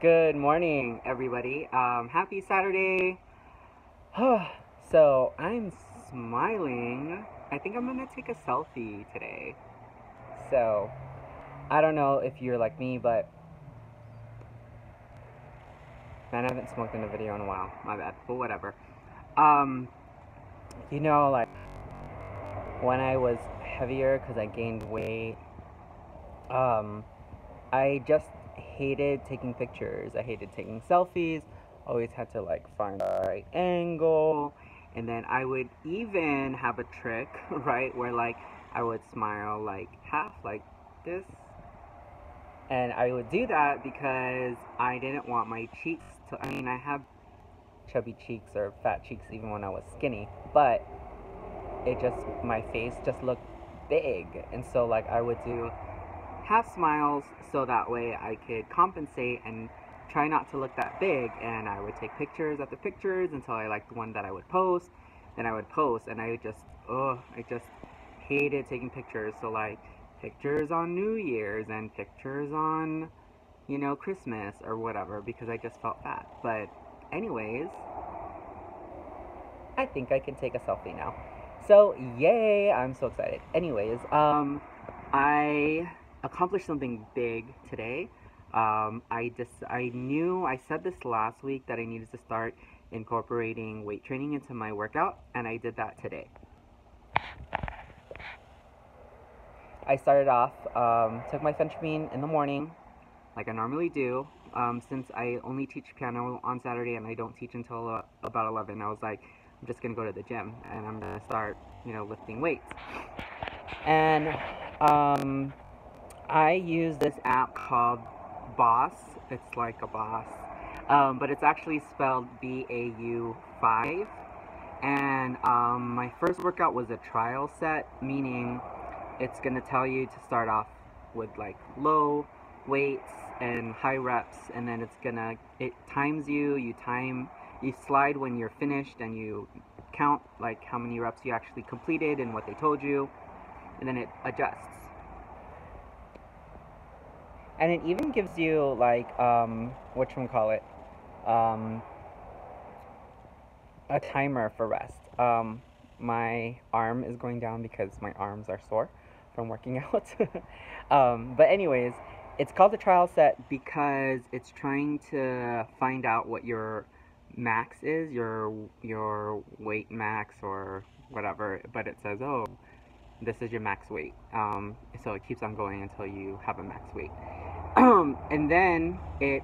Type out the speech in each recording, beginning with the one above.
Good morning, everybody. Happy Saturday. So I'm smiling. I think I'm gonna take a selfie today. So I don't know if you're like me, but man, I haven't smoked in a video in a while. My bad, but whatever. Um, like when I was heavier because I gained weight, um, I just hated taking pictures. I hated taking selfies. Always had to like find the right angle. And then I would even have a trick, right, where like I would smile like half like this. And I would do that because I didn't want my cheeks to, I mean, I have chubby cheeks or fat cheeks even when I was skinny, but it just, my face just looked big. And so like I would do half smiles so that way I could compensate and try not to look that big. And I would take pictures after pictures until I liked the one that I would post. Then I would post, and I just hated taking pictures. So like pictures on New Year's and pictures on, Christmas or whatever because I just felt fat. But anyways, I think I can take a selfie now. So yay, I'm so excited. Anyways, I accomplished something big today. I said this last week that I needed to start incorporating weight training into my workout, and I did that today. I started off, took my phentermine in the morning, like I normally do. Since I only teach piano on Saturday and I don't teach until about 11, I was like, I'm just gonna go to the gym and I'm gonna start, lifting weights. And I use this app called Boss. It's like a boss, but it's actually spelled BAU5. And my first workout was a trial set, meaning it's gonna tell you to start off with like low weights and high reps, and then it times you. You slide when you're finished, and you count like how many reps you actually completed and what they told you, and then it adjusts. And it even gives you like whatchamacallit, um, a timer for rest. My arm is going down because my arms are sore from working out. But anyways, it's called the trial set because it's trying to find out what your max is, your weight max or whatever. But it says, oh, this is your max weight. So it keeps on going until you have a max weight. And then it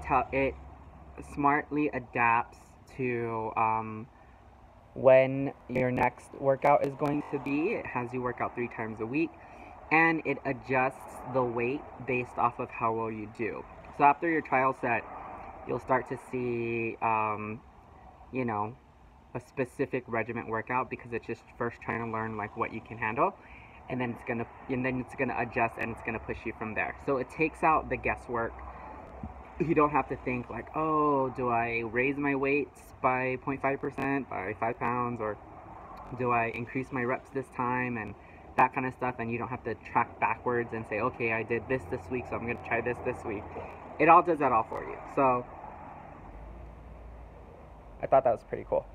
smartly adapts to when your next workout is going to be. It has you work out 3 times a week, and it adjusts the weight based off of how well you do. So after your trial set, you'll start to see, you know, a specific regiment workout because it's just first trying to learn like what you can handle, and then it's gonna adjust and it's gonna push you from there. So it takes out the guesswork. You don't have to think like, oh, do I raise my weights by 0.5%, by 5 pounds, or do I increase my reps this time, and that kind of stuff. And you don't have to track backwards and say, okay, I did this week, so I'm going to try this week. It all does that all for you. So I thought that was pretty cool.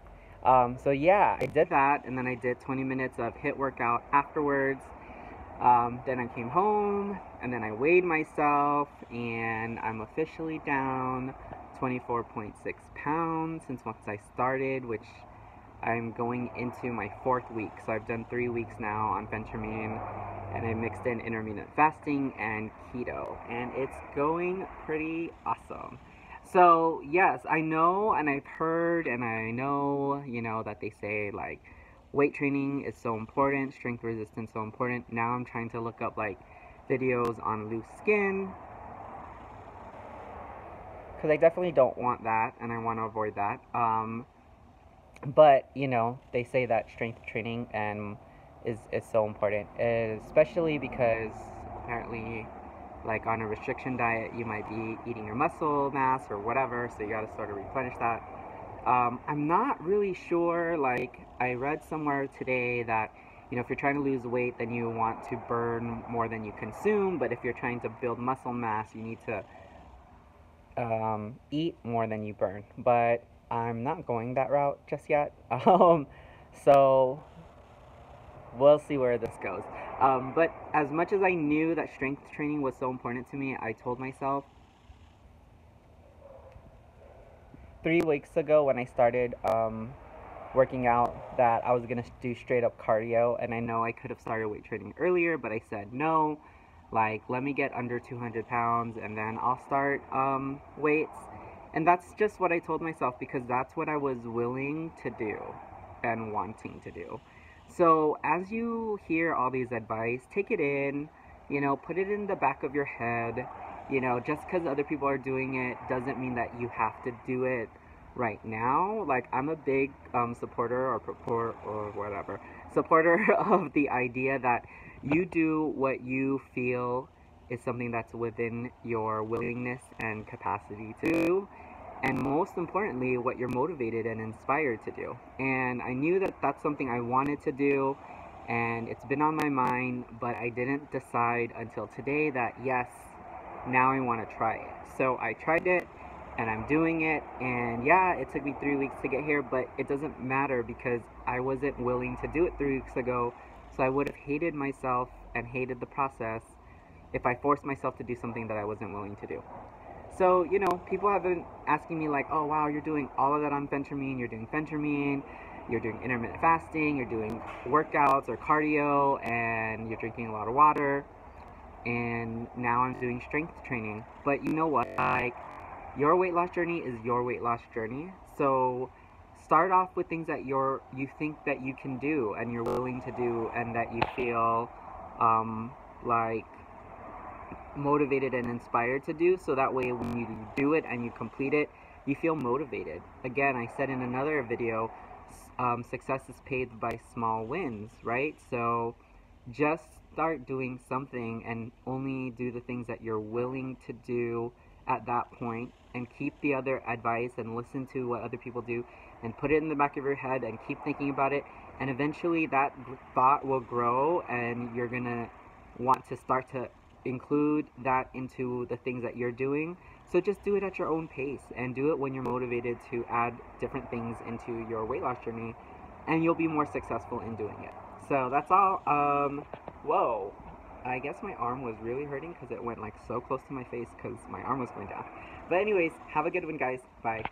So yeah, I did that, and then I did 20 minutes of HIIT workout afterwards. Then I came home, and then I weighed myself, and I'm officially down 24.6 pounds since once I started, which I'm going into my 4th week. So I've done 3 weeks now on phentermine, and I mixed in intermittent fasting and keto, and it's going pretty awesome. So yes, I know, and I've heard, and I know, that they say like weight training is so important, strength resistance so important. Now I'm trying to look up like videos on loose skin because I definitely don't want that, and I want to avoid that. But they say that strength training is so important, especially because apparently, like on a restriction diet, you might be eating your muscle mass or whatever, so you got to sort of replenish that. I'm not really sure. Like I read somewhere today that if you're trying to lose weight, then you want to burn more than you consume. But if you're trying to build muscle mass, you need to eat more than you burn, but I'm not going that route just yet. So we'll see where this goes. But as much as I knew that strength training was so important to me, I told myself 3 weeks ago when I started working out that I was gonna do straight up cardio, and I know I could have started weight training earlier, but I said no. Like, let me get under 200 pounds and then I'll start weights. And that's just what I told myself because that's what I was willing to do and wanting to do. So as you hear all these advice, take it in, put it in the back of your head. Just because other people are doing it doesn't mean that you have to do it right now. Like, I'm a big supporter or whatever, supporter of the idea that you do what you feel is something that's within your willingness and capacity to do, and most importantly, what you're motivated and inspired to do. And I knew that that's something I wanted to do, and it's been on my mind, but I didn't decide until today that yes, now I want to try it. So I tried it, and I'm doing it, and yeah, it took me 3 weeks to get here, but it doesn't matter because I wasn't willing to do it 3 weeks ago, so I would have hated myself and hated the process if I forced myself to do something that I wasn't willing to do. So, people have been asking me like, oh wow, you're doing all of that on phentermine, you're doing intermittent fasting, you're doing workouts or cardio, and you're drinking a lot of water, and now I'm doing strength training. But you know what? Like, your weight loss journey is your weight loss journey. So start off with things that you think that you can do and you're willing to do and that you feel like motivated and inspired to do, so that way when you do it and you complete it, you feel motivated. Again, I said in another video, success is paid by small wins, right? So just start doing something and only do the things that you're willing to do at that point, and keep the other advice and listen to what other people do and put it in the back of your head and keep thinking about it, and eventually that thought will grow and you're gonna want to start to include that into the things that you're doing. So just do it at your own pace and do it when you're motivated to add different things into your weight loss journey, and you'll be more successful in doing it. So that's all. Whoa. I guess my arm was really hurting because it went like so close to my face because my arm was going down. But anyways, have a good one, guys. Bye.